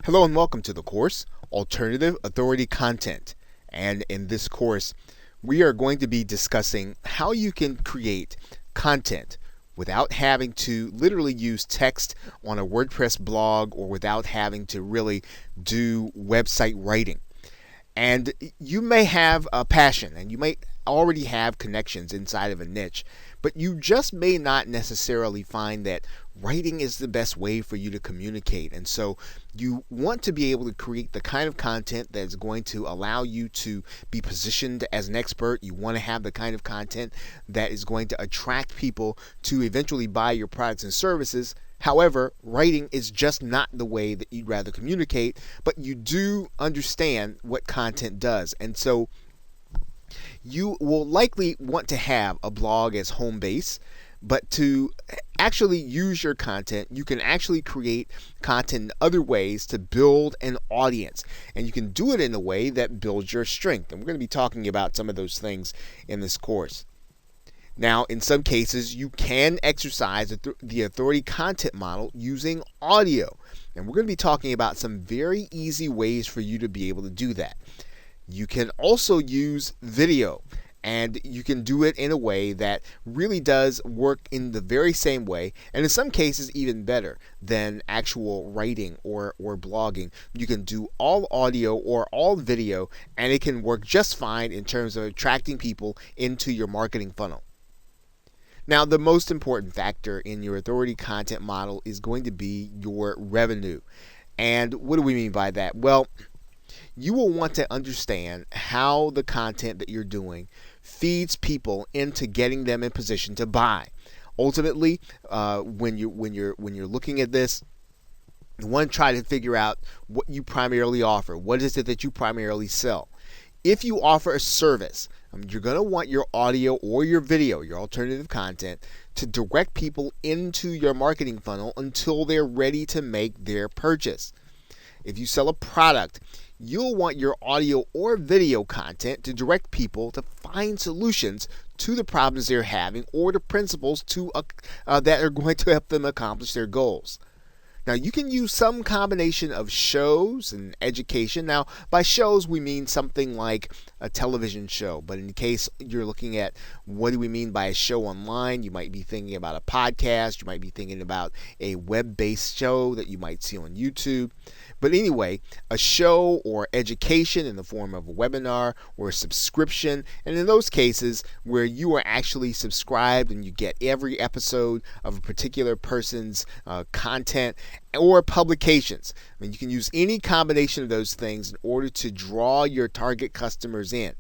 Hello and welcome to the course, Alternative Authority Content. And in this course, we are going to be discussing how you can create content without having to literally use text on a WordPress blog or without having to really do website writing. And you may have a passion and you may already have connections inside of a niche, but you just may not necessarily find that writing is the best way for you to communicate. And so you want to be able to create the kind of content that is going to allow you to be positioned as an expert. You want to have the kind of content that is going to attract people to eventually buy your products and services. However, writing is just not the way that you'd rather communicate, but you do understand what content does. And so you will likely want to have a blog as home base, but to actually use your content, you can actually create content in other ways to build an audience. And you can do it in a way that builds your strength. And we're going to be talking about some of those things in this course. Now, in some cases, you can exercise the authority content model using audio. And we're going to be talking about some very easy ways for you to be able to do that. You can also use video, and you can do it in a way that really does work in the very same way, and in some cases even better than actual writing or blogging. You can do all audio or all video, and it can work just fine in terms of attracting people into your marketing funnel. Now, the most important factor in your authority content model is going to be your revenue. And what do we mean by that? Well, you will want to understand how the content that you're doing feeds people into getting them in position to buy. Ultimately, when you're looking at this, you want to try to figure out what you primarily offer. What is it that you primarily sell? If you offer a service, you're going to want your audio or your video, your alternative content, to direct people into your marketing funnel until they're ready to make their purchase. If you sell a product, you'll want your audio or video content to direct people to find solutions to the problems they're having or the principles that are going to help them accomplish their goals. Now, you can use some combination of shows and education. Now, by shows, we mean something like a television show. But in case you're looking at what do we mean by a show online, you might be thinking about a podcast. You might be thinking about a web-based show that you might see on YouTube. But anyway, a show or education in the form of a webinar or a subscription. And in those cases where you are actually subscribed and you get every episode of a particular person's content or publications. I mean, you can use any combination of those things in order to draw your target customers in.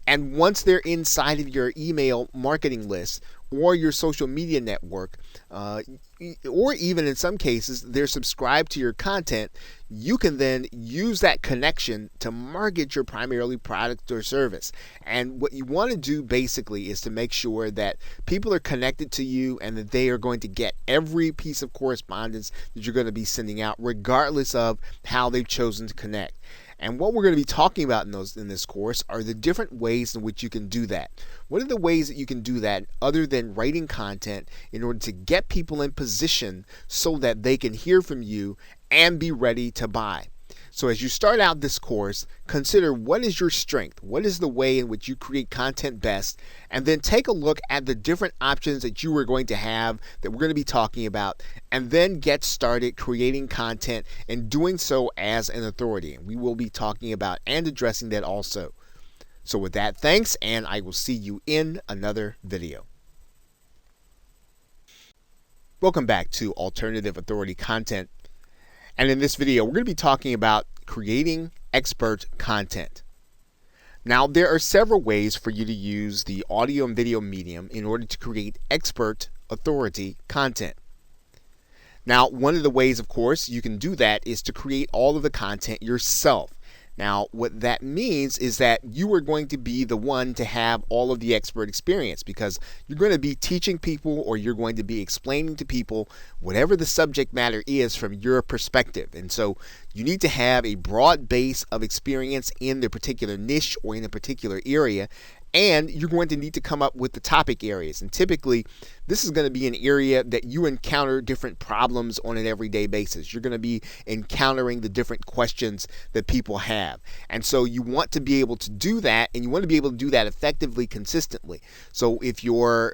And once they're inside of your email marketing list or your social media network, or even in some cases they're subscribed to your content, you can then use that connection to market your primarily product or service. And what you want to do basically is to make sure that people are connected to you and that they are going to get every piece of correspondence that you're going to be sending out, regardless of how they've chosen to connect. And what we're going to be talking about in this course are the different ways in which you can do that. What are the ways that you can do that other than writing content in order to get people in position so that they can hear from you and be ready to buy? So as you start out this course, consider what is your strength, what is the way in which you create content best, and then take a look at the different options that you are going to have that we're going to be talking about, and then get started creating content and doing so as an authority. And we will be talking about and addressing that also. So with that, thanks, and I will see you in another video. Welcome back to Alternative Authority Content. And in this video, we're going to be talking about creating expert content. Now, there are several ways for you to use the audio and video medium in order to create expert authority content. Now, one of the ways, of course, you can do that is to create all of the content yourself. Now, what that means is that you are going to be the one to have all of the expert experience, because you're going to be teaching people or you're going to be explaining to people whatever the subject matter is from your perspective. And so you need to have a broad base of experience in the particular niche or in a particular area. And you're going to need to come up with the topic areas. And typically, this is going to be an area that you encounter different problems on an everyday basis. You're going to be encountering the different questions that people have. And so you want to be able to do that, and you want to be able to do that effectively, consistently. So if your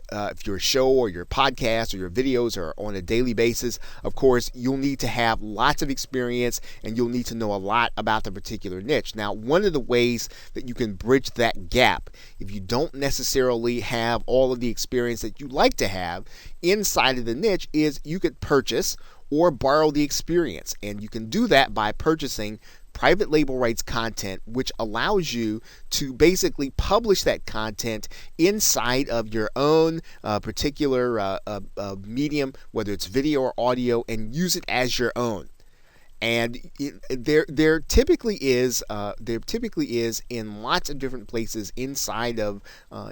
show or your podcast or your videos are on a daily basis, of course, you'll need to have lots of experience and you'll need to know a lot about the particular niche. Now, one of the ways that you can bridge that gap, if you don't necessarily have all of the experience that you like to have inside of the niche, is you could purchase or borrow the experience. And you can do that by purchasing private label rights content, which allows you to basically publish that content inside of your own particular medium, whether it's video or audio, and use it as your own. And there typically is in lots of different places inside of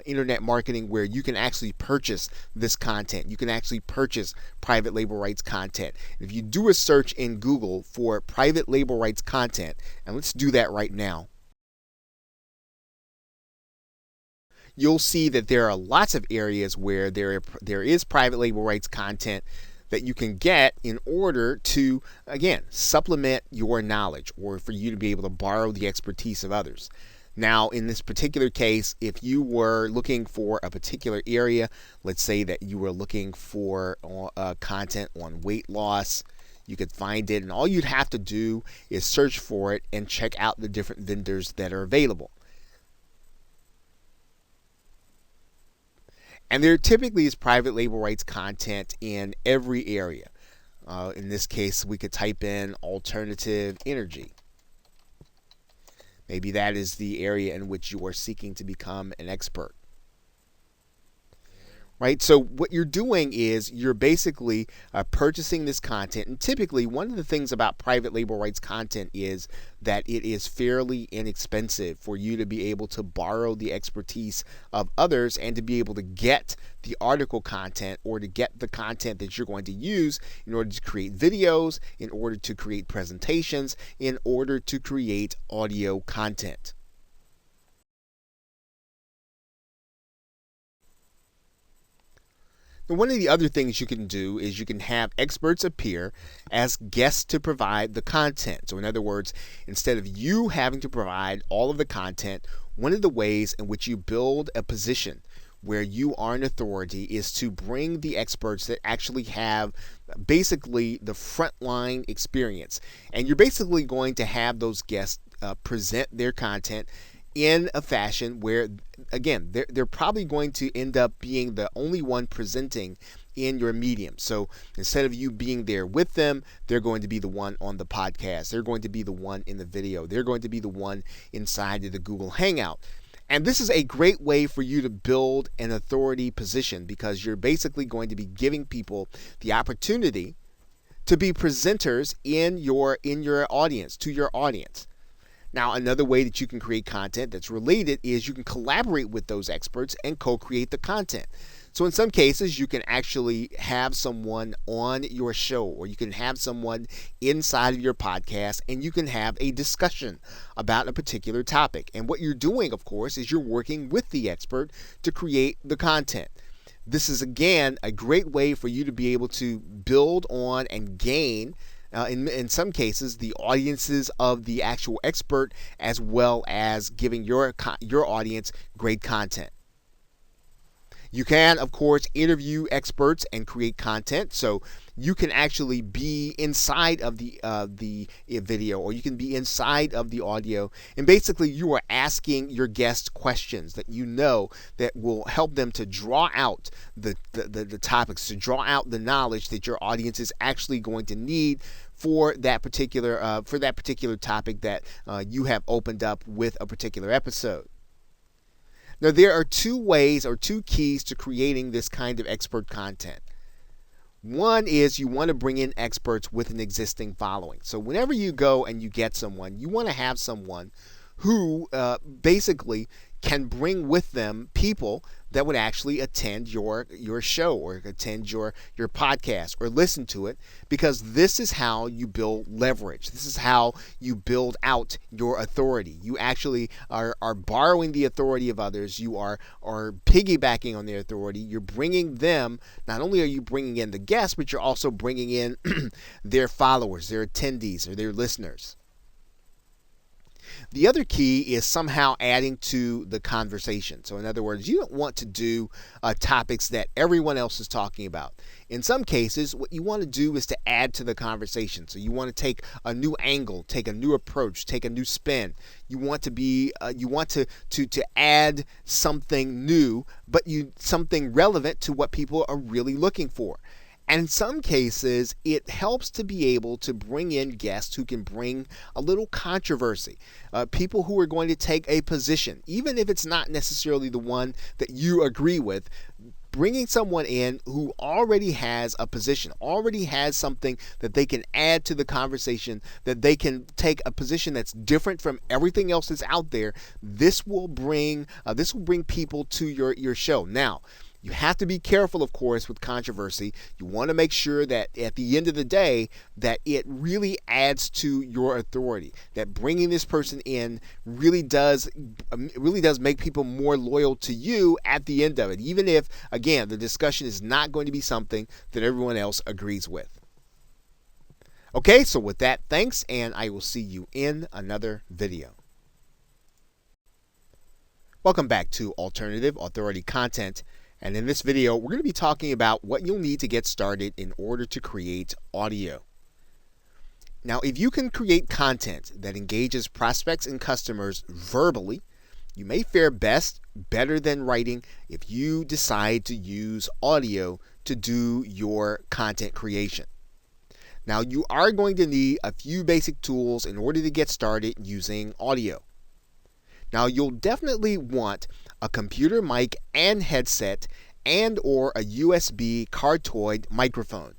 internet marketing where you can actually purchase this content. You can actually purchase private label rights content. If you do a search in Google for private label rights content, and let's do that right now, you'll see that there are lots of areas where there is private label rights content that you can get in order to, again, supplement your knowledge or for you to be able to borrow the expertise of others. Now, in this particular case, if you were looking for a particular area, let's say that you were looking for content on weight loss, you could find it, and all you'd have to do is search for it and check out the different vendors that are available. And there typically is private label rights content in every area. In this case, we could type in alternative energy. Maybe that is the area in which you are seeking to become an expert. Right? So what you're doing is you're basically purchasing this content. And typically, one of the things about private label rights content is that it is fairly inexpensive for you to be able to borrow the expertise of others and to be able to get the article content or to get the content that you're going to use in order to create videos, in order to create presentations, in order to create audio content. Now, one of the other things you can do is you can have experts appear as guests to provide the content. So in other words, instead of you having to provide all of the content, one of the ways in which you build a position where you are an authority is to bring the experts that actually have basically the frontline experience. And you're basically going to have those guests present their content in a fashion where, again, they're probably going to end up being the only one presenting in your medium. So instead of you being there with them, they're going to be the one on the podcast. They're going to be the one in the video. They're going to be the one inside of the Google Hangout. And this is a great way for you to build an authority position because you're basically going to be giving people the opportunity to be presenters in your audience, to your audience. Now, another way that you can create content that's related is you can collaborate with those experts and co-create the content. So in some cases, you can actually have someone on your show or you can have someone inside of your podcast and you can have a discussion about a particular topic. And what you're doing, of course, is you're working with the expert to create the content. This is, again, a great way for you to be able to build on and gain in some cases, the audiences of the actual expert, as well as giving your audience great content. You can, of course, interview experts and create content. So you can actually be inside of the video, or you can be inside of the audio, and basically you are asking your guests questions that you know that will help them to draw out the topics, to draw out the knowledge that your audience is actually going to need for that particular topic that you have opened up with a particular episode. Now, there are two ways or two keys to creating this kind of expert content. One is you want to bring in experts with an existing following. So whenever you go and you get someone, you want to have someone who basically can bring with them people that would actually attend your show or attend your podcast or listen to it, because this is how you build leverage. This is how you build out your authority. You actually are borrowing the authority of others. You are piggybacking on their authority. You're bringing them, not only are you bringing in the guests, but you're also bringing in their followers, their attendees, or their listeners. The other key is somehow adding to the conversation. So in other words, you don't want to do topics that everyone else is talking about. In some cases, what you want to do is to add to the conversation. So you want to take a new angle, take a new approach, take a new spin. You want to be, you want to add something new, but something relevant to what people are really looking for. And in some cases, it helps to be able to bring in guests who can bring a little controversy, people who are going to take a position, even if it's not necessarily the one that you agree with. Bringing someone in who already has a position, already has something that they can add to the conversation, that they can take a position that's different from everything else that's out there. This will bring people to your show. Now, you have to be careful, of course, with controversy. You want to make sure that at the end of the day, that it really adds to your authority, that bringing this person in really does make people more loyal to you at the end of it, even if, again, the discussion is not going to be something that everyone else agrees with. Okay, so with that, thanks, and I will see you in another video. Welcome back to Alternative Authority Content. And in this video, we're going to be talking about what you'll need to get started in order to create audio. Now, if you can create content that engages prospects and customers verbally, you may fare better than writing if you decide to use audio to do your content creation. Now, you are going to need a few basic tools in order to get started using audio. Now, you'll definitely want a computer mic and headset and or a USB cardioid microphone.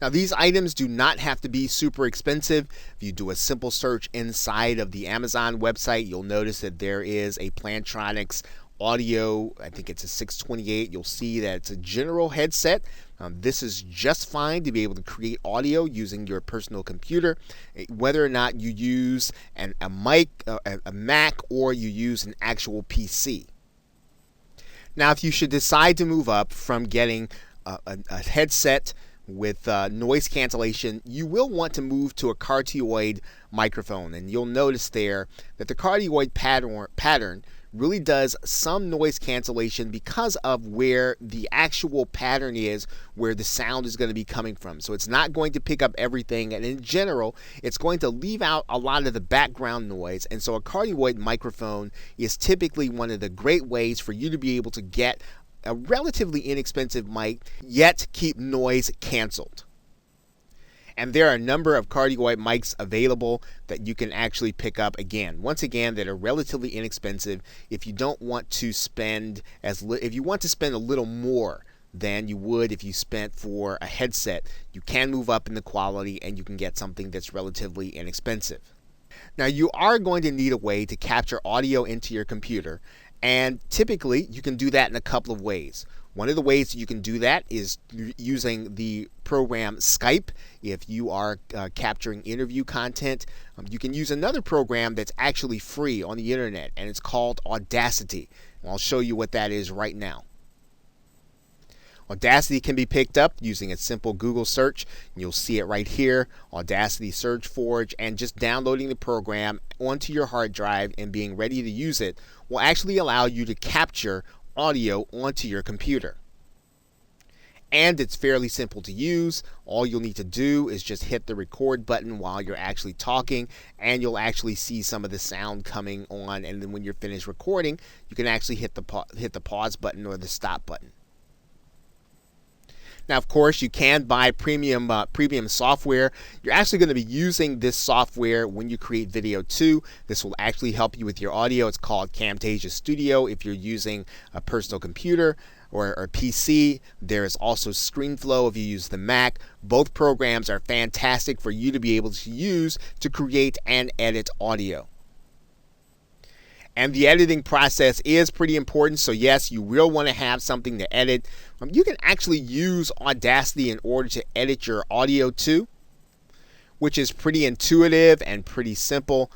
Now, these items do not have to be super expensive. If you do a simple search inside of the Amazon website, you'll notice that there is a Plantronics audio, I think it's a 628. You'll see that it's a general headset. This is just fine to be able to create audio using your personal computer, whether or not you use a mic, a Mac, or you use an actual PC. Now, if you should decide to move up from getting a headset with noise cancellation, you will want to move to a cardioid microphone, and you'll notice there that the cardioid pattern really does some noise cancellation because of where the actual pattern is, where the sound is going to be coming from. So it's not going to pick up everything, and in general, it's going to leave out a lot of the background noise. And so a cardioid microphone is typically one of the great ways for you to be able to get a relatively inexpensive mic, yet keep noise canceled. And there are a number of cardioid mics available that you can actually pick up, once again, that are relatively inexpensive. If you don't want to spend if you want to spend a little more than you would if you spent for a headset, you can move up in the quality and you can get something that's relatively inexpensive. Now, you are going to need a way to capture audio into your computer, and typically you can do that in a couple of ways. One of the ways that you can do that is using the program Skype. If you are capturing interview content, you can use another program that's actually free on the internet, and it's called Audacity. And I'll show you what that is right now. Audacity can be picked up using a simple Google search, and you'll see it right here, Audacity SurgeForge, and just downloading the program onto your hard drive and being ready to use it will actually allow you to capture audio onto your computer. And it's fairly simple to use. All you'll need to do is just hit the record button while you're actually talking, and you'll actually see some of the sound coming on, and then when you're finished recording, you can actually hit the pause button or the stop button. Now, of course, you can buy premium software. You're actually going to be using this software when you create video too. This will actually help you with your audio. It's called Camtasia Studio if you're using a personal computer or a PC. There is also ScreenFlow if you use the Mac. Both programs are fantastic for you to be able to use to create and edit audio. And the editing process is pretty important. So yes, you will want to have something to edit. You can actually use Audacity in order to edit your audio too, which is pretty intuitive and pretty simple.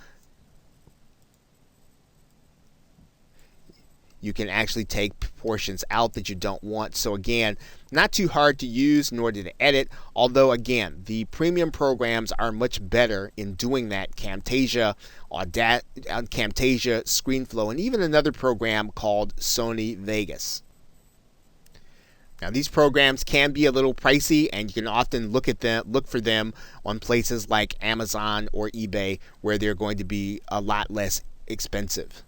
You can actually take portions out that you don't want. So again, not too hard to use nor to edit, although again, the premium programs are much better in doing that. Camtasia, Camtasia, ScreenFlow, and even another program called Sony Vegas. Now these programs can be a little pricey, and you can often look for them on places like Amazon or eBay, where they're going to be a lot less expensive.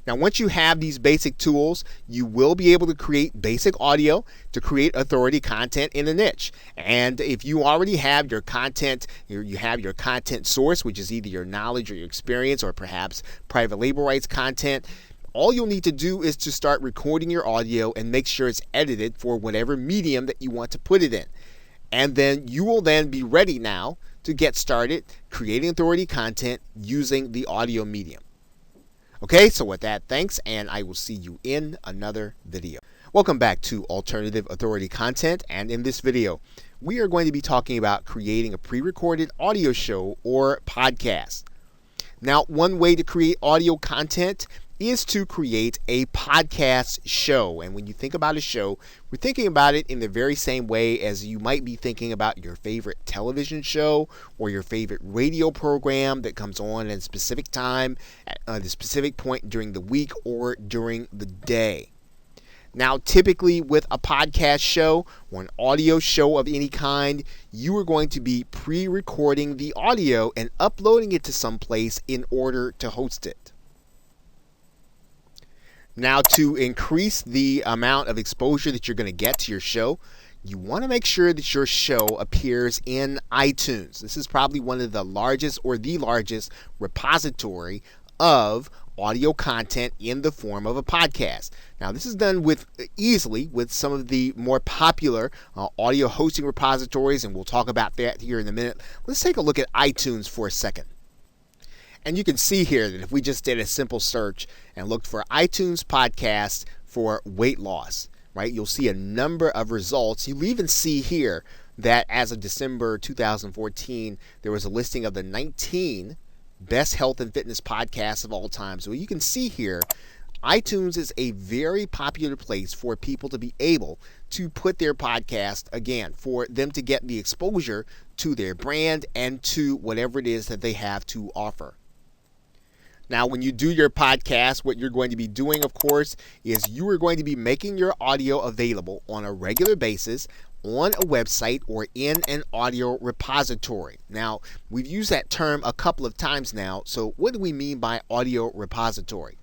Now, once you have these basic tools, you will be able to create basic audio to create authority content in a niche. And if you already have your content, you have your content source, which is either your knowledge or your experience or perhaps private label rights content, all you'll need to do is to start recording your audio and make sure it's edited for whatever medium that you want to put it in. And then you will then be ready now to get started creating authority content using the audio medium. Okay, so with that, thanks, and I will see you in another video. Welcome back to Alternative Authority Content, and in this video, we are going to be talking about creating a pre-recorded audio show or podcast. Now, one way to create audio content is to create a podcast show. And when you think about a show, we're thinking about it in the very same way as you might be thinking about your favorite television show or your favorite radio program that comes on at a specific time, at a specific point during the week or during the day. Now, typically with a podcast show or an audio show of any kind, you are going to be pre-recording the audio and uploading it to some place in order to host it. Now, to increase the amount of exposure that you're going to get to your show, you want to make sure that your show appears in iTunes. This is probably one of the largest or the largest repository of audio content in the form of a podcast. Now, this is done easily with some of the more popular audio hosting repositories, and we'll talk about that here in a minute. Let's take a look at iTunes for a second. And you can see here that if we just did a simple search and looked for iTunes podcast for weight loss, right, you'll see a number of results. You'll even see here that as of December 2014, there was a listing of the 19 best health and fitness podcasts of all time. So you can see here, iTunes is a very popular place for people to be able to put their podcast, again, for them to get the exposure to their brand and to whatever it is that they have to offer. Now, when you do your podcast, what you're going to be doing, of course, is you are going to be making your audio available on a regular basis on a website or in an audio repository. Now, we've used that term a couple of times now. So what do we mean by audio repository?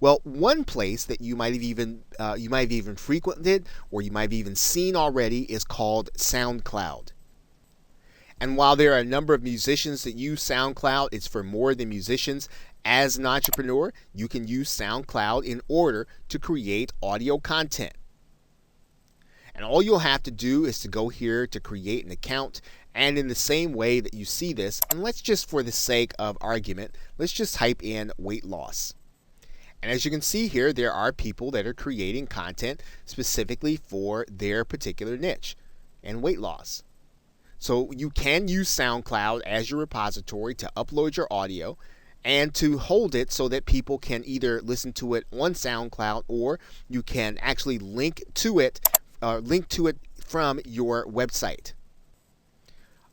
Well, one place that you might have even frequented or you might have even seen already is called SoundCloud. And while there are a number of musicians that use SoundCloud, it's for more than musicians. As an entrepreneur, you can use SoundCloud in order to create audio content. And all you'll have to do is to go here to create an account. And in the same way that you see this, and let's just, for the sake of argument, let's just type in weight loss. And as you can see here, there are people that are creating content specifically for their particular niche and weight loss. So you can use SoundCloud as your repository to upload your audio and to hold it so that people can either listen to it on SoundCloud or you can actually link to it from your website.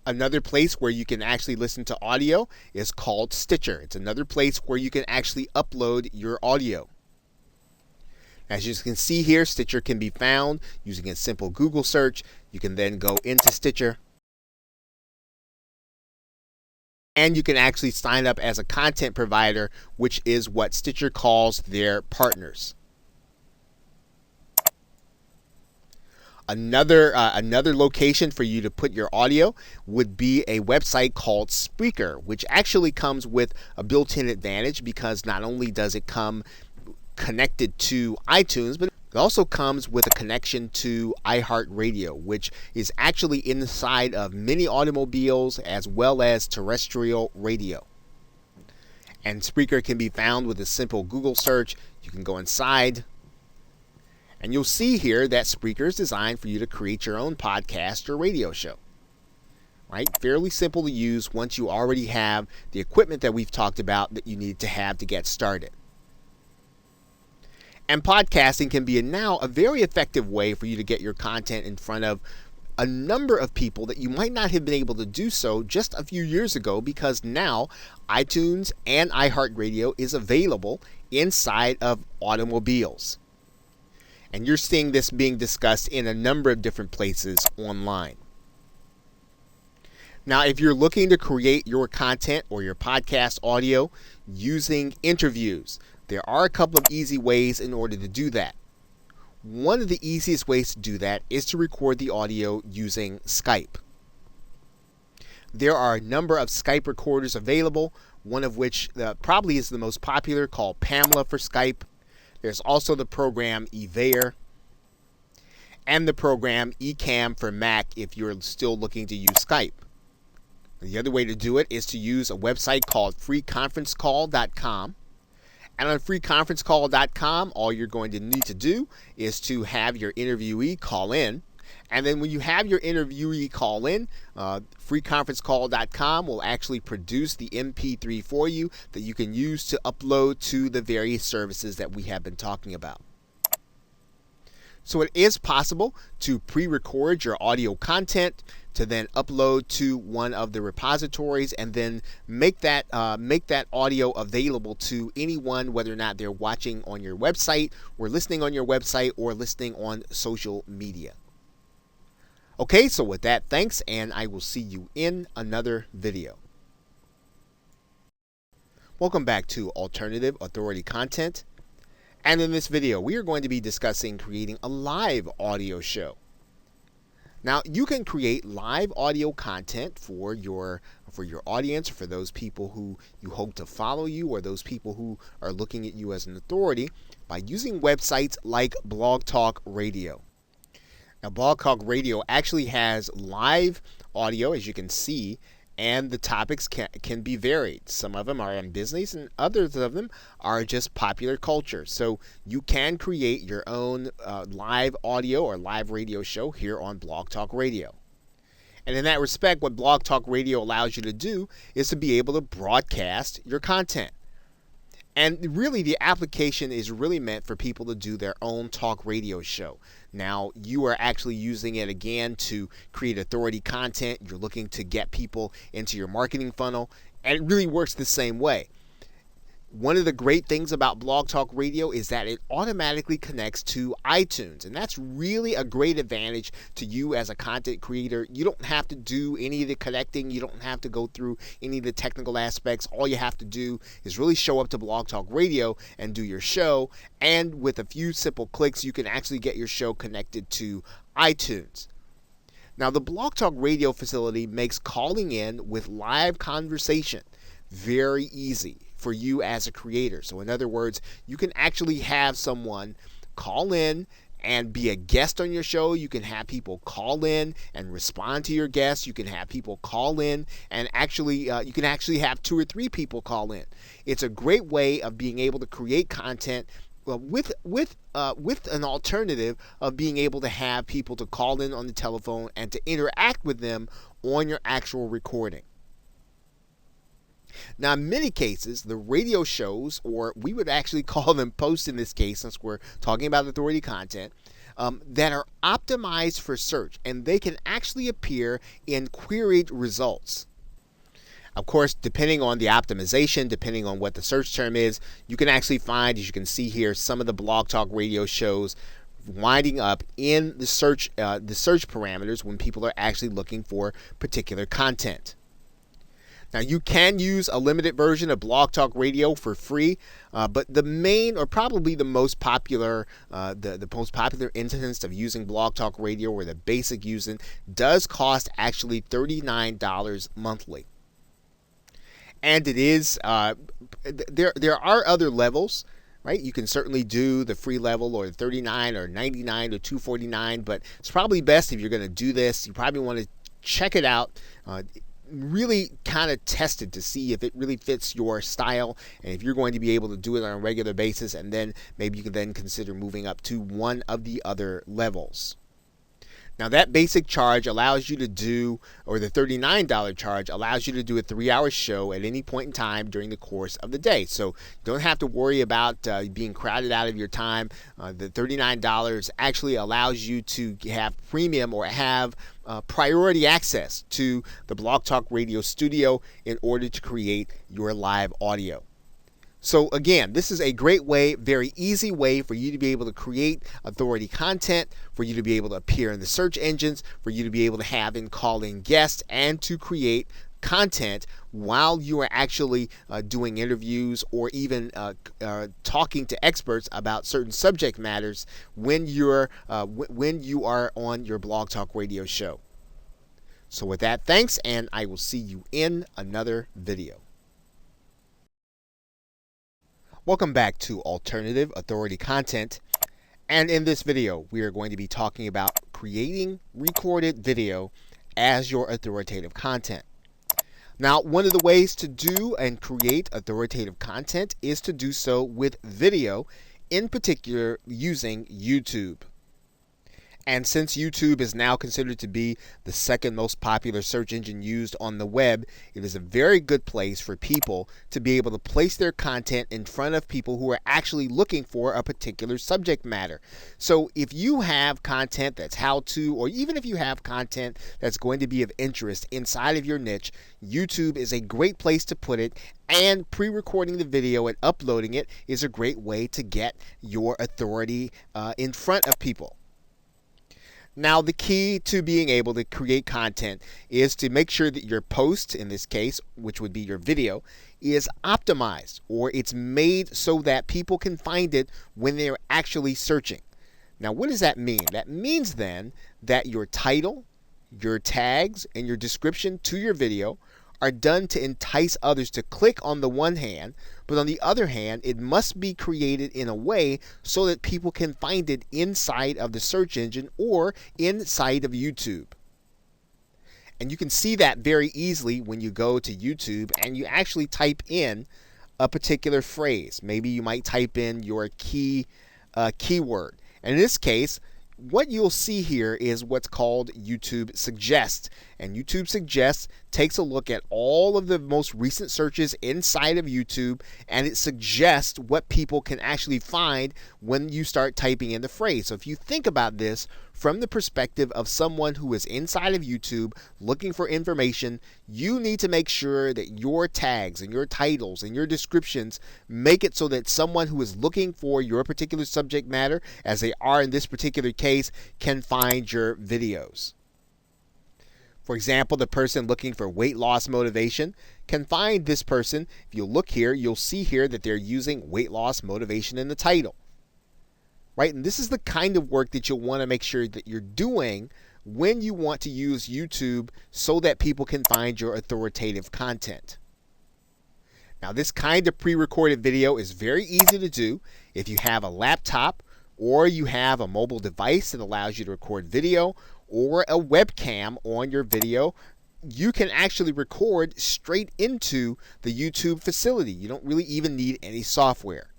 Another place where you can actually listen to audio is called Stitcher. It's another place where you can actually upload your audio. As you can see here, Stitcher can be found using a simple Google search. You can then go into Stitcher, and you can actually sign up as a content provider, which is what Stitcher calls their partners. Another location for you to put your audio would be a website called Spreaker, which actually comes with a built-in advantage because not only does it come connected to iTunes, but it also comes with a connection to iHeartRadio, which is actually inside of many automobiles as well as terrestrial radio. And Spreaker can be found with a simple Google search. You can go inside, and you'll see here that Spreaker is designed for you to create your own podcast or radio show. Right? Fairly simple to use once you already have the equipment that we've talked about that you need to have to get started. And podcasting can be now a very effective way for you to get your content in front of a number of people that you might not have been able to do so just a few years ago, because now iTunes and iHeartRadio is available inside of automobiles. And you're seeing this being discussed in a number of different places online. Now, if you're looking to create your content or your podcast audio using interviews, there are a couple of easy ways in order to do that. One of the easiest ways to do that is to record the audio using Skype. There are a number of Skype recorders available, one of which probably is the most popular, called Pamela for Skype. There's also the program Evair and the program Ecamm for Mac if you're still looking to use Skype. The other way to do it is to use a website called freeconferencecall.com. And on freeconferencecall.com, all you're going to need to do is to have your interviewee call in. And then when you have your interviewee call in, freeconferencecall.com will actually produce the MP3 for you that you can use to upload to the various services that we have been talking about. So it is possible to pre-record your audio content to then upload to one of the repositories and then make that audio available to anyone, whether or not they're watching on your website or listening on your website or listening on social media. Okay, so with that, thanks, and I will see you in another video. Welcome back to Alternative Authority Content. And in this video, we are going to be discussing creating a live audio show. Now, you can create live audio content for your audience, for those people who you hope to follow you, or those people who are looking at you as an authority, by using websites like Blog Talk Radio. Now, Blog Talk Radio actually has live audio, as you can see, and the topics can be varied. Some of them are in business and others of them are just popular culture. So you can create your own live audio or live radio show here on Blog Talk Radio. And in that respect, what Blog Talk Radio allows you to do is to be able to broadcast your content. And really, the application is really meant for people to do their own talk radio show. Now, you are actually using it again to create authority content. You're looking to get people into your marketing funnel, and it really works the same way. One of the great things about Blog Talk Radio is that it automatically connects to iTunes, and that's really a great advantage to you as a content creator. You don't have to do any of the connecting. You don't have to go through any of the technical aspects. All you have to do is really show up to Blog Talk Radio and do your show, and with a few simple clicks, you can actually get your show connected to iTunes. Now, the Blog Talk Radio facility makes calling in with live conversation very easy for you as a creator. So in other words, you can actually have someone call in and be a guest on your show. You can have people call in and respond to your guests. You can have people call in and you can actually have 2 or 3 people call in. It's a great way of being able to create content with an alternative of being able to have people to call in on the telephone and to interact with them on your actual recording. Now, in many cases, the radio shows, or we would actually call them posts in this case, since we're talking about authority content, that are optimized for search, and they can actually appear in queried results. Of course, depending on the optimization, depending on what the search term is, you can actually find, as you can see here, some of the Blog Talk Radio shows winding up in the search parameters when people are actually looking for particular content. Now, you can use a limited version of Blog Talk Radio for free, but the main, or probably the most popular, the most popular instance of using Blog Talk Radio, or the basic using, does cost actually $39 monthly. And it is there are other levels, right? You can certainly do the free level, or $39 or $99 or $249, but it's probably best, if you're going to do this, you probably want to check it out. really kind of test it to see if it really fits your style and if you're going to be able to do it on a regular basis, and then maybe you can then consider moving up to one of the other levels. Now that basic charge allows you to do, or the $39 charge allows you to do a 3-hour show at any point in time during the course of the day. So you don't have to worry about being crowded out of your time. The $39 actually allows you to have premium or have priority access to the Blog Talk Radio studio in order to create your live audio. So again, this is a great way, very easy way for you to be able to create authority content, for you to be able to appear in the search engines, for you to be able to have and call in guests, and to create content while you are actually doing interviews or even talking to experts about certain subject matters when you are on your Blog Talk Radio show. So with that, thanks, and I will see you in another video. Welcome back to Alternative Authority Content, and in this video we are going to be talking about creating recorded video as your authoritative content. Now, one of the ways to do and create authoritative content is to do so with video, in particular using YouTube. And since YouTube is now considered to be the second most popular search engine used on the web, it is a very good place for people to be able to place their content in front of people who are actually looking for a particular subject matter. So if you have content that's how-to, or even if you have content that's going to be of interest inside of your niche, YouTube is a great place to put it, and pre-recording the video and uploading it is a great way to get your authority in front of people. Now, the key to being able to create content is to make sure that your post, in this case, which would be your video, is optimized, or it's made so that people can find it when they're actually searching. Now, what does that mean? That means then that your title, your tags, and your description to your video are done to entice others to click on the one hand, but on the other hand, it must be created in a way so that people can find it inside of the search engine or inside of YouTube. And you can see that very easily when you go to YouTube and you actually type in a particular phrase. Maybe you might type in your keyword. And in this case, what you'll see here is what's called YouTube Suggest. And YouTube Suggest takes a look at all of the most recent searches inside of YouTube, and it suggests what people can actually find when you start typing in the phrase. So if you think about this from the perspective of someone who is inside of YouTube looking for information, you need to make sure that your tags and your titles and your descriptions make it so that someone who is looking for your particular subject matter, as they are in this particular case, can find your videos. For example, the person looking for weight loss motivation can find this person. If you look here, you'll see here that they're using weight loss motivation in the title. Right? And this is the kind of work that you'll want to make sure that you're doing when you want to use YouTube so that people can find your authoritative content. Now, this kind of pre-recorded video is very easy to do if you have a laptop or you have a mobile device that allows you to record video, or a webcam on your video. You can actually record straight into the YouTube facility. You don't really even need any software.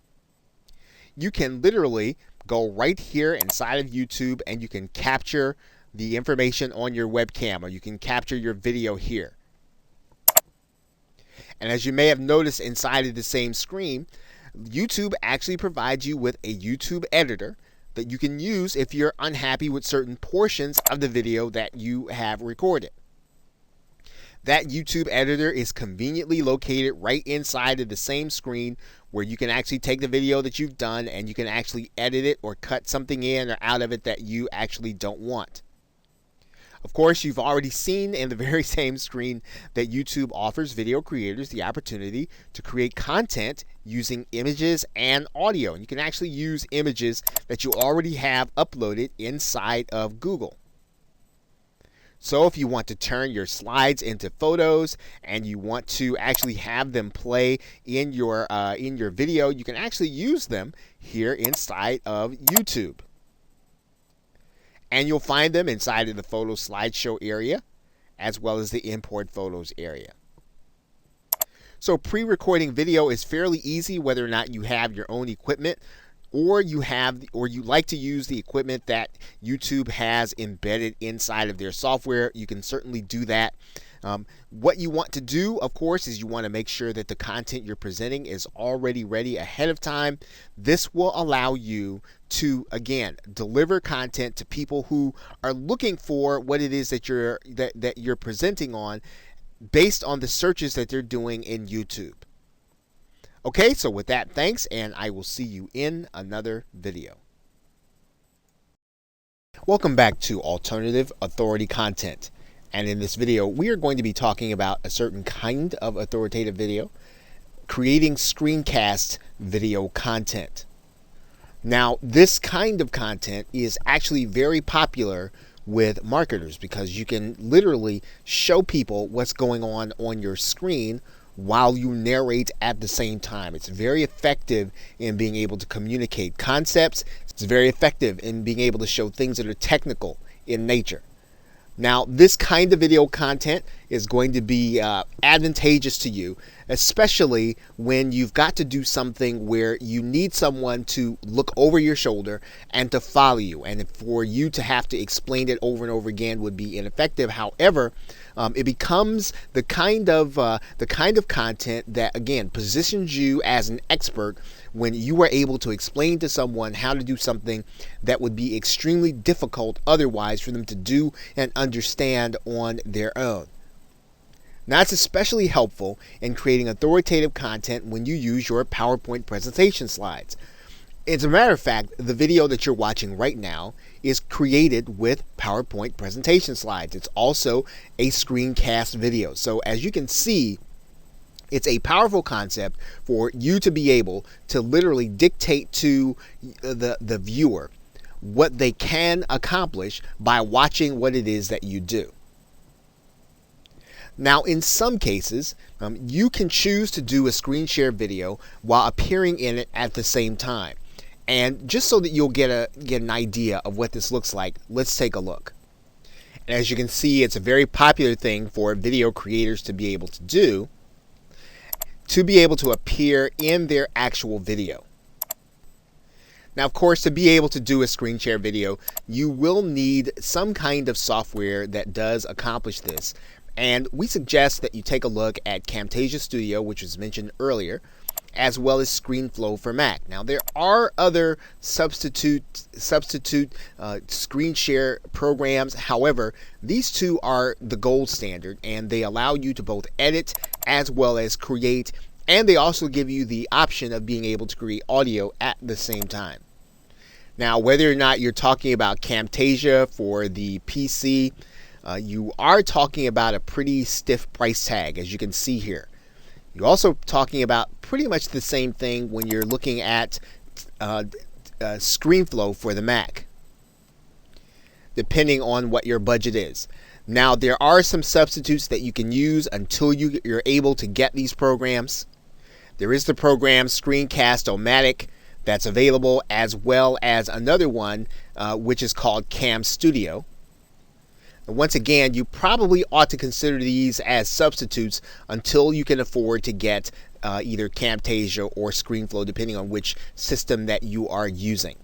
You can literally go right here inside of YouTube and you can capture the information on your webcam, or you can capture your video here. And as you may have noticed inside of the same screen, YouTube actually provides you with a YouTube editor that you can use if you're unhappy with certain portions of the video that you have recorded. That YouTube editor is conveniently located right inside of the same screen, where you can actually take the video that you've done and you can actually edit it or cut something in or out of it that you actually don't want. Of course, you've already seen in the very same screen that YouTube offers video creators the opportunity to create content using images and audio. And you can actually use images that you already have uploaded inside of Google. So if you want to turn your slides into photos and you want to actually have them play in your video, you can actually use them here inside of YouTube. And you'll find them inside of the photo slideshow area. as well as the import photos area. So pre-recording video is fairly easy whether or not you have your own equipment or you like to use the equipment that YouTube has embedded inside of their software. You can certainly do that. What you want to do, of course, is you want to make sure that the content you're presenting is already ready ahead of time. This will allow you to, again, deliver content to people who are looking for what it is that you're presenting on based on the searches that they're doing in YouTube. Okay, so with that, thanks, and I will see you in another video. Welcome back to Alternative Authority Content. And in this video, we are going to be talking about a certain kind of authoritative video, creating screencast video content. Now, this kind of content is actually very popular with marketers because you can literally show people what's going on your screen while you narrate at the same time. It's very effective in being able to communicate concepts. It's very effective in being able to show things that are technical in nature. Now, this kind of video content is going to be advantageous to you, especially when you've got to do something where you need someone to look over your shoulder and to follow you. And for you to have to explain it over and over again would be ineffective. However, it becomes the kind of content that, again, positions you as an expert when you are able to explain to someone how to do something that would be extremely difficult otherwise for them to do and understand on their own. Now, it's especially helpful in creating authoritative content when you use your PowerPoint presentation slides. As a matter of fact, the video that you're watching right now is created with PowerPoint presentation slides. It's also a screencast video. So as you can see, it's a powerful concept for you to be able to literally dictate to the viewer what they can accomplish by watching what it is that you do. Now, in some cases, you can choose to do a screen share video while appearing in it at the same time. And just so that you'll get an idea of what this looks like, let's take a look. And as you can see, it's a very popular thing for video creators to be able to do, to be able to appear in their actual video. Now, of course, to be able to do a screen share video, you will need some kind of software that does accomplish this. And we suggest that you take a look at Camtasia Studio, which was mentioned earlier, as well as ScreenFlow for Mac. Now, there are other substitute screen share programs. However, these two are the gold standard, and they allow you to both edit as well as create, and they also give you the option of being able to create audio at the same time. Now, whether or not you're talking about Camtasia for the PC, you are talking about a pretty stiff price tag, as you can see here. You're also talking about pretty much the same thing when you're looking at ScreenFlow for the Mac, depending on what your budget is. Now, there are some substitutes that you can use until you're able to get these programs. There is the program Screencast-O-Matic that's available, as well as another one which is called Cam Studio. Once again, you probably ought to consider these as substitutes until you can afford to get either Camtasia or ScreenFlow, depending on which system that you are using.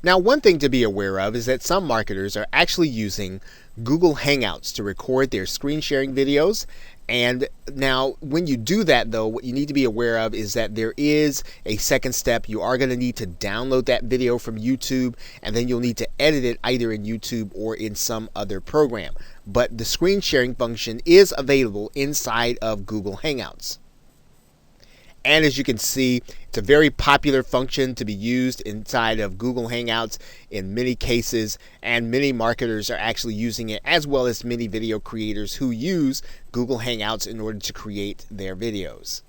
Now, one thing to be aware of is that some marketers are actually using Google Hangouts to record their screen sharing videos. And now, when you do that, though, what you need to be aware of is that there is a second step. You are going to need to download that video from YouTube, and then you'll need to edit it either in YouTube or in some other program. But the screen sharing function is available inside of Google Hangouts. And as you can see, it's a very popular function to be used inside of Google Hangouts in many cases, and many marketers are actually using it, as well as many video creators who use Google Hangouts in order to create their videos.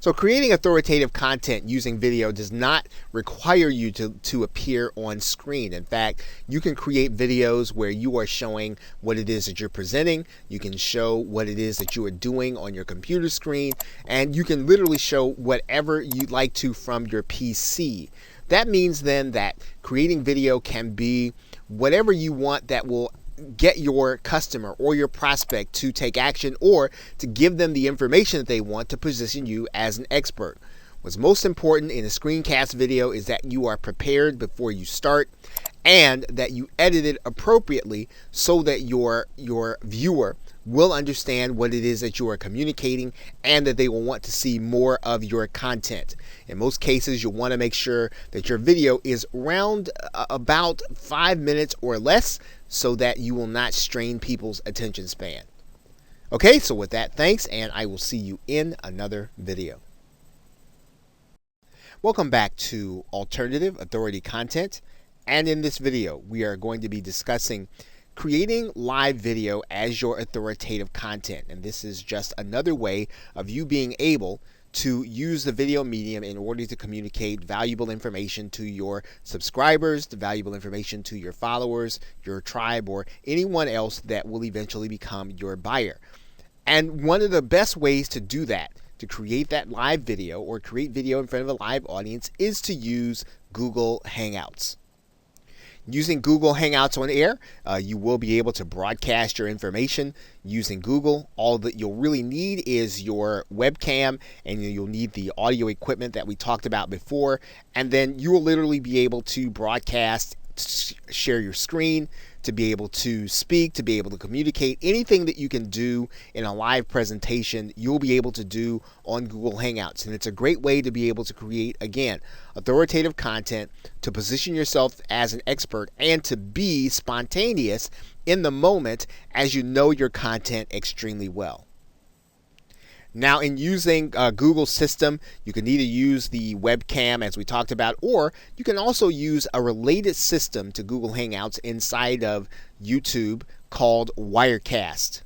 So creating authoritative content using video does not require you to appear on screen. In fact, you can create videos where you are showing what it is that you're presenting. You can show what it is that you are doing on your computer screen, and you can literally show whatever you'd like to from your PC. That means then that creating video can be whatever you want that will get your customer or your prospect to take action or to give them the information that they want to position you as an expert. What's most important in a screencast video is that you are prepared before you start and that you edit it appropriately so that your viewer will understand what it is that you are communicating and that they will want to see more of your content. In most cases, you'll want to make sure that your video is around about 5 minutes or less so that you will not strain people's attention span. Okay, so with that, thanks, and I will see you in another video. Welcome back to Alternative Authority Content, and in this video we are going to be discussing creating live video as your authoritative content. And this is just another way of you being able to use the video medium in order to communicate valuable information to your subscribers, the valuable information to your followers, your tribe, or anyone else that will eventually become your buyer. And one of the best ways to do that, to create that live video or create video in front of a live audience, is to use Google Hangouts. Using Google Hangouts on air, you will be able to broadcast your information using Google. All that you'll really need is your webcam, and you'll need the audio equipment that we talked about before, and then you will literally be able to broadcast, share your screen, to be able to speak, to be able to communicate. Anything that you can do in a live presentation, you'll be able to do on Google Hangouts. And it's a great way to be able to create, again, authoritative content, to position yourself as an expert, and to be spontaneous in the moment as you know your content extremely well. Now, in using Google's system, you can either use the webcam as we talked about, or you can also use a related system to Google Hangouts inside of YouTube called Wirecast.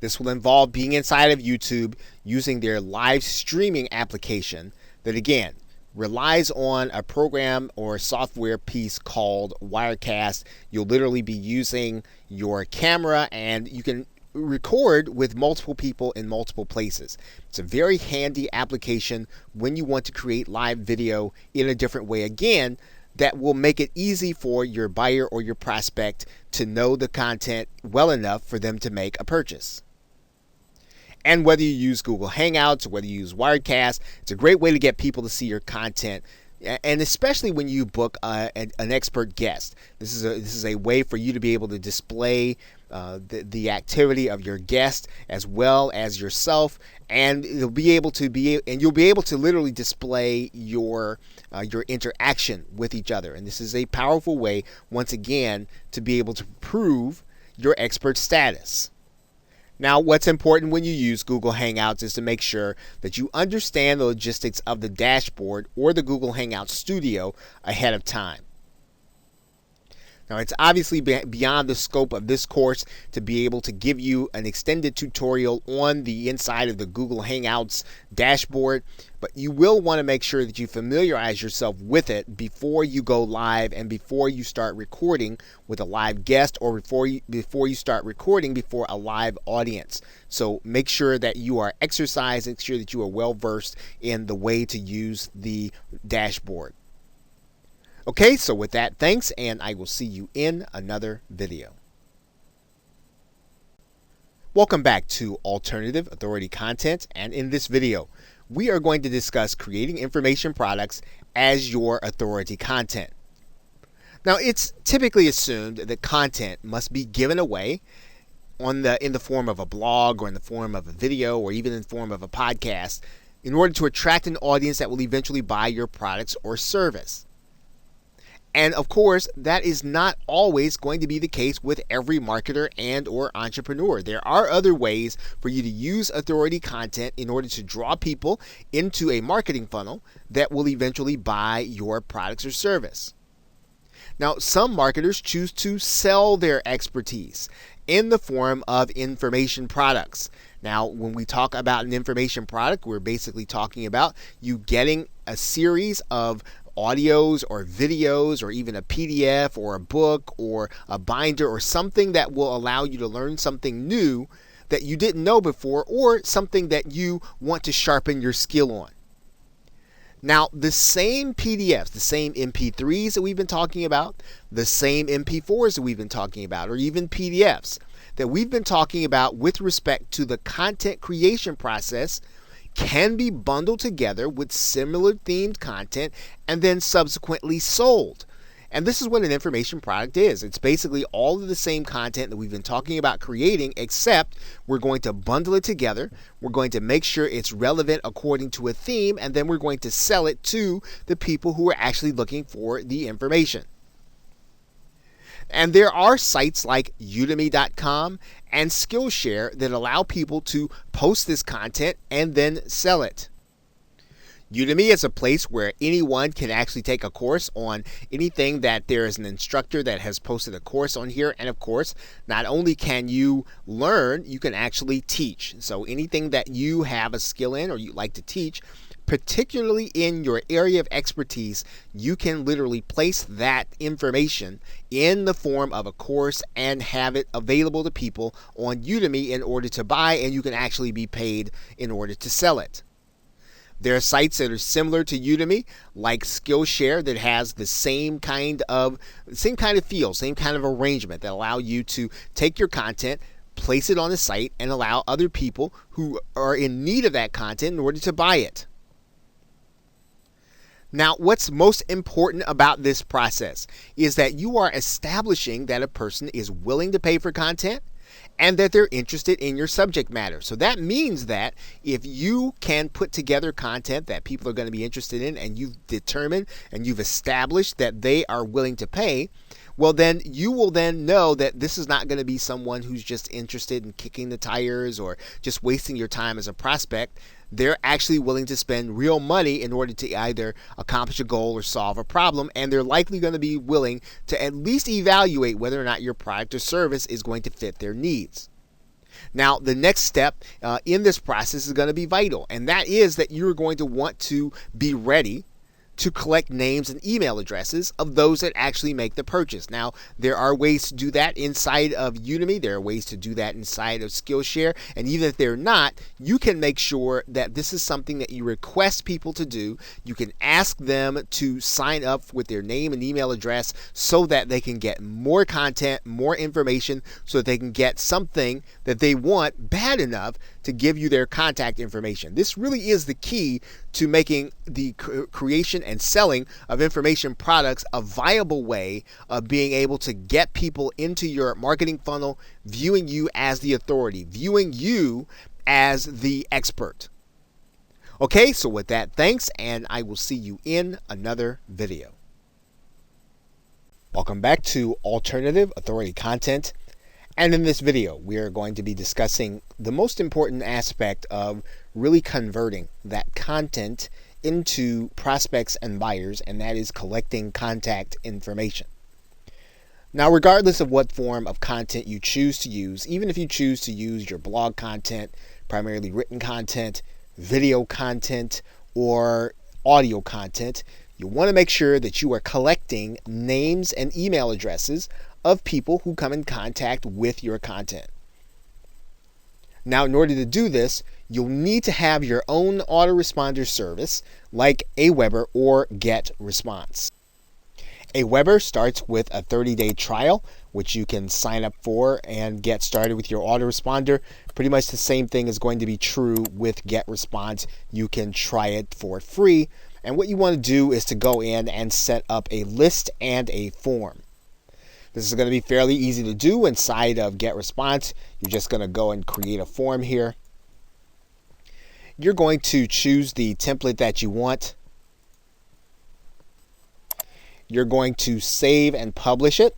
This will involve being inside of YouTube using their live streaming application that, again, relies on a program or software piece called Wirecast. You'll literally be using your camera, and you can record with multiple people in multiple places. It's a very handy application when you want to create live video in a different way, again, that will make it easy for your buyer or your prospect to know the content well enough for them to make a purchase. And whether you use Google Hangouts or whether you use Wirecast, it's a great way to get people to see your content. And especially when you book an expert guest, this is a way for you to be able to display the activity of your guest as well as yourself, and you'll be able to literally display your interaction with each other. And this is a powerful way, once again, to be able to prove your expert status. Now, what's important when you use Google Hangouts is to make sure that you understand the logistics of the dashboard or the Google Hangouts Studio ahead of time. Now, it's obviously beyond the scope of this course to be able to give you an extended tutorial on the inside of the Google Hangouts dashboard, but you will want to make sure that you familiarize yourself with it before you go live and before you start recording with a live guest, or before you start recording before a live audience. So make sure that you are exercising, make sure that you are well versed in the way to use the dashboard. Okay, so with that, thanks, and I will see you in another video. Welcome back to Alternative Authority Content, and in this video, we are going to discuss creating information products as your authority content. Now, it's typically assumed that content must be given away in the form of a blog, or in the form of a video, or even in the form of a podcast, in order to attract an audience that will eventually buy your products or service. And of course, that is not always going to be the case with every marketer and or entrepreneur. There are other ways for you to use authority content in order to draw people into a marketing funnel that will eventually buy your products or service. Now, some marketers choose to sell their expertise in the form of information products. Now, when we talk about an information product, we're basically talking about you getting a series of audios or videos, or even a PDF or a book or a binder or something that will allow you to learn something new that you didn't know before, or something that you want to sharpen your skill on. Now, the same PDFs, the same MP3s that we've been talking about, the same MP4s that we've been talking about, or even PDFs that we've been talking about with respect to the content creation process can be bundled together with similar themed content and then subsequently sold. And this is what an information product is. It's basically all of the same content that we've been talking about creating, except we're going to bundle it together. We're going to make sure it's relevant according to a theme, and then we're going to sell it to the people who are actually looking for the information. And there are sites like Udemy.com and Skillshare that allow people to post this content and then sell it. Udemy is a place where anyone can actually take a course on anything that there is an instructor that has posted a course on here. And of course, not only can you learn, you can actually teach. So anything that you have a skill in or you like to teach, particularly in your area of expertise, you can literally place that information in the form of a course and have it available to people on Udemy in order to buy, and you can actually be paid in order to sell it. There are sites that are similar to Udemy, like Skillshare, that has the same kind of feel, same kind of arrangement that allow you to take your content, place it on the site, and allow other people who are in need of that content in order to buy it. Now, what's most important about this process is that you are establishing that a person is willing to pay for content and that they're interested in your subject matter. So that means that if you can put together content that people are going to be interested in, and you've determined and you've established that they are willing to pay, well, then you will then know that this is not going to be someone who's just interested in kicking the tires or just wasting your time as a prospect. They're actually willing to spend real money in order to either accomplish a goal or solve a problem, and they're likely going to be willing to at least evaluate whether or not your product or service is going to fit their needs. Now, the next step in this process is going to be vital, and that is that you're going to want to be ready to collect names and email addresses of those that actually make the purchase. Now, there are ways to do that inside of Udemy. There are ways to do that inside of Skillshare. And even if they're not, you can make sure that this is something that you request people to do. You can ask them to sign up with their name and email address so that they can get more content, more information, so that they can get something that they want bad enough to give you their contact information. This really is the key to making the creation and selling of information products a viable way of being able to get people into your marketing funnel, viewing you as the authority, viewing you as the expert. Okay, so with that, thanks, and I will see you in another video. Welcome back to Alternative Authority Content. And in this video, we are going to be discussing the most important aspect of really converting that content into prospects and buyers, and that is collecting contact information. Now, regardless of what form of content you choose to use, even if you choose to use your blog content, primarily written content, video content, or audio content, you want to make sure that you are collecting names and email addresses of people who come in contact with your content. Now, in order to do this, you'll need to have your own autoresponder service like Aweber or GetResponse. Aweber starts with a 30-day trial, which you can sign up for and get started with your autoresponder. Pretty much the same thing is going to be true with GetResponse. You can try it for free. And what you want to do is to go in and set up a list and a form. This is going to be fairly easy to do inside of GetResponse. You're just going to go and create a form here. You're going to choose the template that you want. You're going to save and publish it.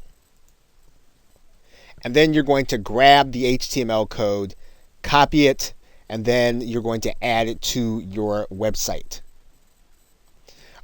And then you're going to grab the HTML code, copy it, and then you're going to add it to your website.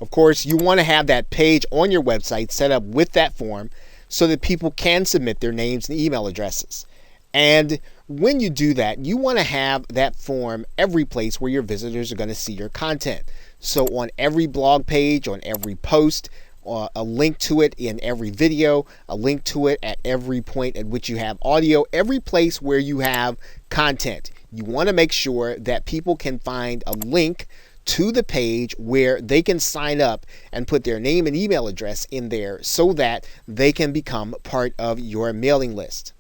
Of course, you want to have that page on your website set up with that form so that people can submit their names and email addresses. And when you do that, you want to have that form every place where your visitors are going to see your content. So on every blog page, on every post, a link to it in every video, a link to it at every point at which you have audio, every place where you have content. You want to make sure that people can find a link to the page where they can sign up and put their name and email address in there so that they can become part of your mailing list.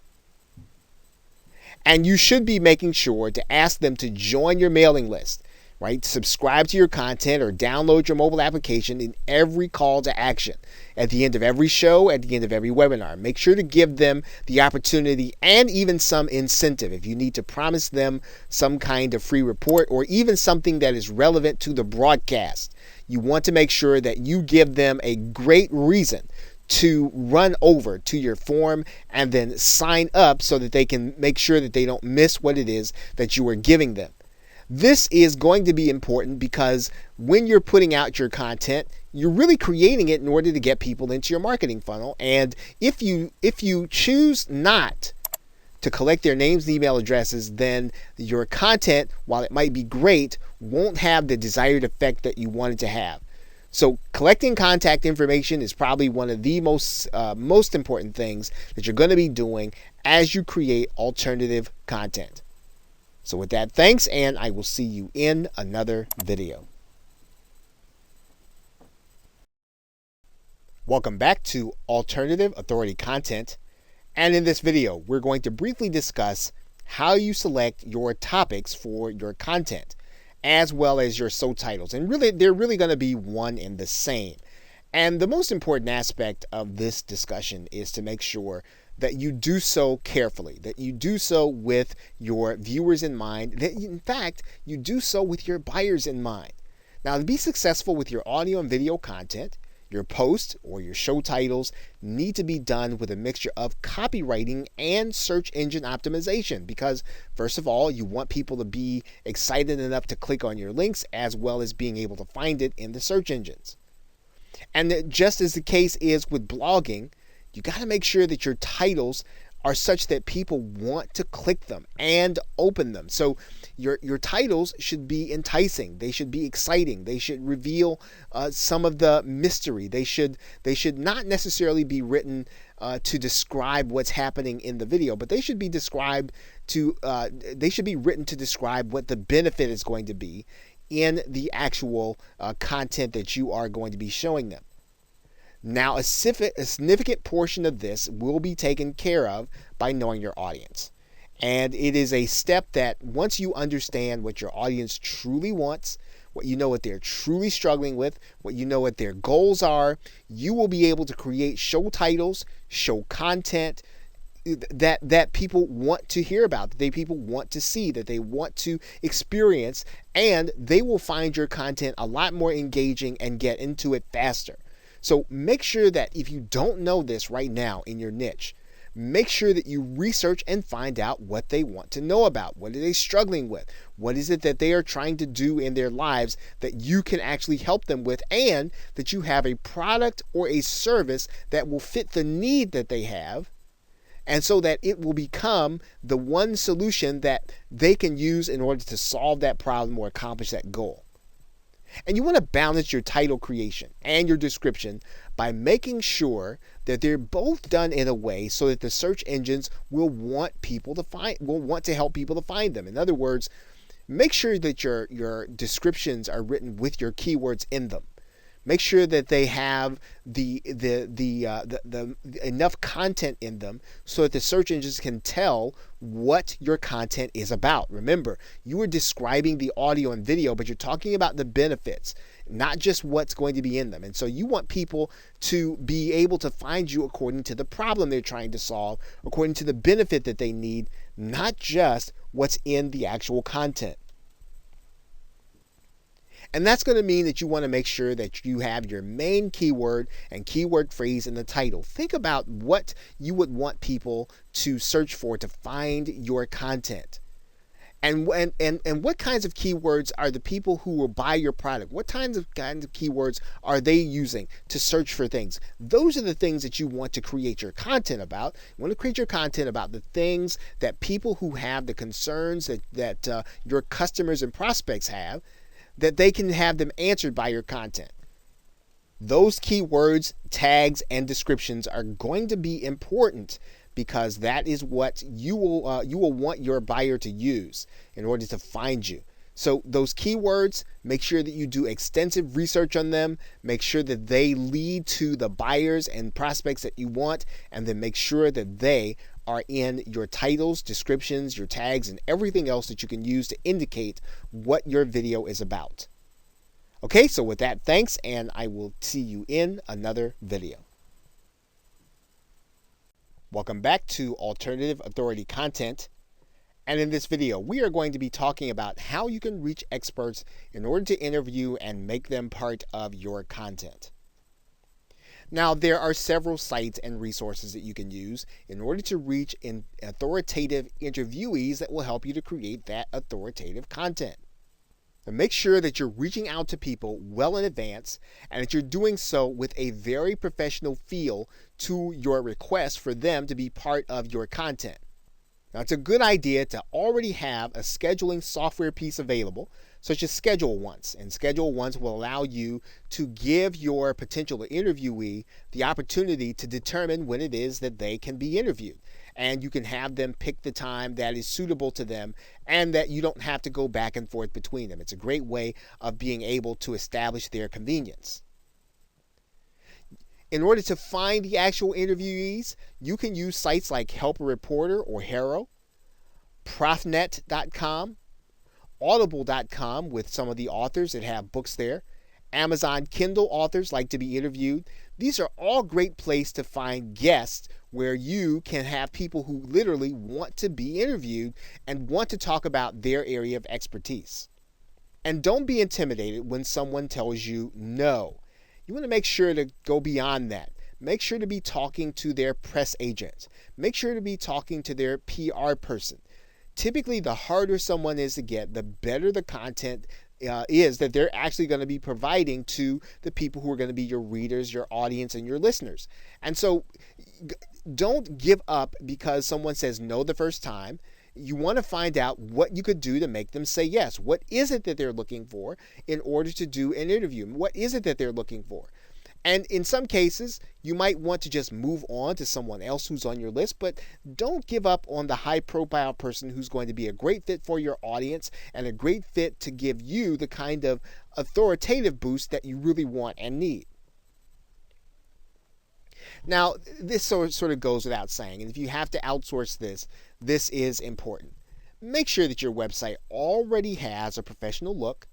And you should be making sure to ask them to join your mailing list, right? Subscribe to your content or download your mobile application in every call to action. At the end of every show, at the end of every webinar, make sure to give them the opportunity and even some incentive. If you need to promise them some kind of free report or even something that is relevant to the broadcast, you want to make sure that you give them a great reason to run over to your form and then sign up so that they can make sure that they don't miss what it is that you are giving them. This is going to be important because when you're putting out your content, you're really creating it in order to get people into your marketing funnel. And if you choose not to collect their names and email addresses, then your content, while it might be great, won't have the desired effect that you want it to have. So collecting contact information is probably one of the most important things that you're going to be doing as you create alternative content. So with that, thanks, and I will see you in another video. Welcome back to Alternative Authority Content. And in this video, we're going to briefly discuss how you select your topics for your content, as well as your subtitles. And really, they're really going to be one and the same. And the most important aspect of this discussion is to make sure that you do so carefully, that you do so with your viewers in mind, that in fact, you do so with your buyers in mind. Now, to be successful with your audio and video content, your posts or your show titles need to be done with a mixture of copywriting and search engine optimization because, first of all, you want people to be excited enough to click on your links as well as being able to find it in the search engines. And just as the case is with blogging, you got to make sure that your titles are such that people want to click them and open them. So your titles should be enticing. They should be exciting. They should reveal some of the mystery. They should not necessarily be written to describe what's happening in the video, but they should be written to describe what the benefit is going to be in the actual content that you are going to be showing them. Now, a significant portion of this will be taken care of by knowing your audience. And it is a step that once you understand what your audience truly wants, what you know what they're truly struggling with, what you know what their goals are, you will be able to create show titles, show content that people want to hear about, that people want to see, that they want to experience, and they will find your content a lot more engaging and get into it faster. So make sure that if you don't know this right now in your niche, make sure that you research and find out what they want to know about. What are they struggling with? What is it that they are trying to do in their lives that you can actually help them with, and that you have a product or a service that will fit the need that they have, and so that it will become the one solution that they can use in order to solve that problem or accomplish that goal. And you want to balance your title creation and your description by making sure that they're both done in a way so that the search engines will want to help people to find them. In other words, make sure that your descriptions are written with your keywords in them. Make sure that they have the enough content in them so that the search engines can tell what your content is about. Remember, you are describing the audio and video, but you're talking about the benefits, not just what's going to be in them. And so you want people to be able to find you according to the problem they're trying to solve, according to the benefit that they need, not just what's in the actual content. And that's going to mean that you want to make sure that you have your main keyword and keyword phrase in the title. Think about what you would want people to search for to find your content. And what kinds of keywords are the people who will buy your product? What kinds of keywords are they using to search for things? Those are the things that you want to create your content about. You want to create your content about the things that people who have the concerns that your customers and prospects have, that they can have them answered by your content. Those keywords, tags, and descriptions are going to be important because that is what you will want your buyer to use in order to find you. So those keywords, make sure that you do extensive research on them. Make sure that they lead to the buyers and prospects that you want, and then make sure that they are in your titles, descriptions, your tags, and everything else that you can use to indicate what your video is about. Okay, so with that, thanks, and I will see you in another video. Welcome back to Alternative Authority Content. And in this video, we are going to be talking about how you can reach experts in order to interview and make them part of your content. Now, there are several sites and resources that you can use in order to reach authoritative interviewees that will help you to create that authoritative content. Now, make sure that you're reaching out to people well in advance and that you're doing so with a very professional feel to your request for them to be part of your content. Now, it's a good idea to already have a scheduling software piece available, such as Schedule Once. And Schedule Once will allow you to give your potential interviewee the opportunity to determine when it is that they can be interviewed. And you can have them pick the time that is suitable to them and that you don't have to go back and forth between them. It's a great way of being able to establish their convenience. In order to find the actual interviewees, you can use sites like Help a Reporter or HARO, Profnet.com, Audible.com with some of the authors that have books there. Amazon Kindle authors like to be interviewed. These are all great places to find guests where you can have people who literally want to be interviewed and want to talk about their area of expertise. And don't be intimidated when someone tells you no. You want to make sure to go beyond that. Make sure to be talking to their press agent. Make sure to be talking to their PR person. Typically, the harder someone is to get, the better the content is that they're actually going to be providing to the people who are going to be your readers, your audience, and your listeners. And so don't give up because someone says no the first time. You want to find out what you could do to make them say yes. What is it that they're looking for in order to do an interview? What is it that they're looking for? And in some cases, you might want to just move on to someone else who's on your list, but don't give up on the high-profile person who's going to be a great fit for your audience and a great fit to give you the kind of authoritative boost that you really want and need. Now, this sort of goes without saying, and if you have to outsource this, this is important. Make sure that your website already has a professional look,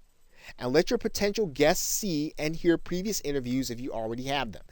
and let your potential guests see and hear previous interviews if you already have them.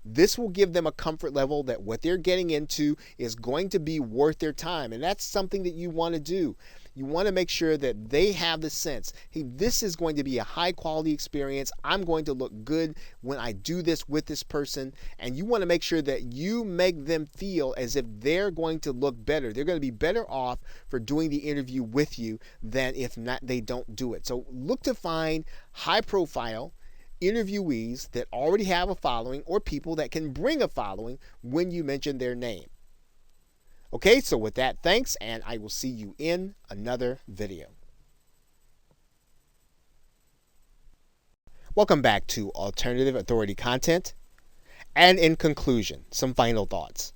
This will give them a comfort level that what they're getting into is going to be worth their time, and that's something that you want to do. You want to make sure that they have the sense, hey, this is going to be a high quality experience. I'm going to look good when I do this with this person. And you want to make sure that you make them feel as if they're going to look better. They're going to be better off for doing the interview with you than if not they don't do it. So look to find high profile interviewees that already have a following or people that can bring a following when you mention their name. Okay, so with that, thanks, and I will see you in another video. Welcome back to Alternative Authority Content. And in conclusion, some final thoughts.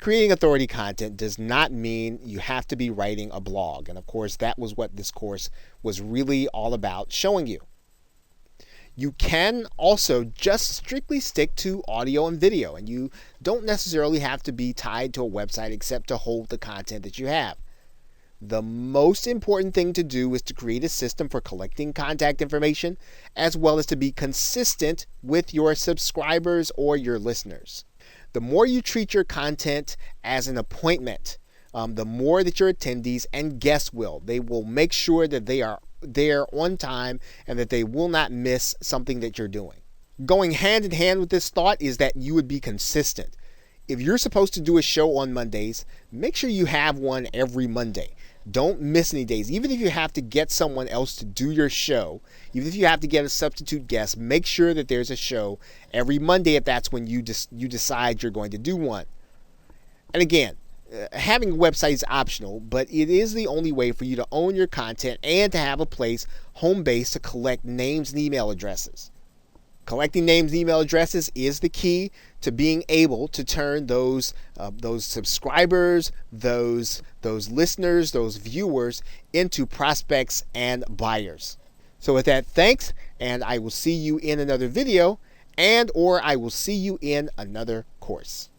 Creating authority content does not mean you have to be writing a blog. And of course, that was what this course was really all about showing you. You can also just strictly stick to audio and video, and you don't necessarily have to be tied to a website except to hold the content that you have. The most important thing to do is to create a system for collecting contact information, as well as to be consistent with your subscribers or your listeners. The more you treat your content as an appointment, the more that your attendees and guests will. They will make sure that they are there on time and that they will not miss something that you're doing. Going hand in hand with this thought is that you would be consistent. If you're supposed to do a show on Mondays, make sure you have one every Monday. Don't miss any days. Even if you have to get someone else to do your show, even if you have to get a substitute guest, make sure that there's a show every Monday if that's when you decide you're going to do one. And again, having a website is optional, but it is the only way for you to own your content and to have a place, home base, to collect names and email addresses. Collecting names and email addresses is the key to being able to turn those subscribers, those listeners, those viewers into prospects and buyers. So with that, thanks, and I will see you in another video, and or I will see you in another course.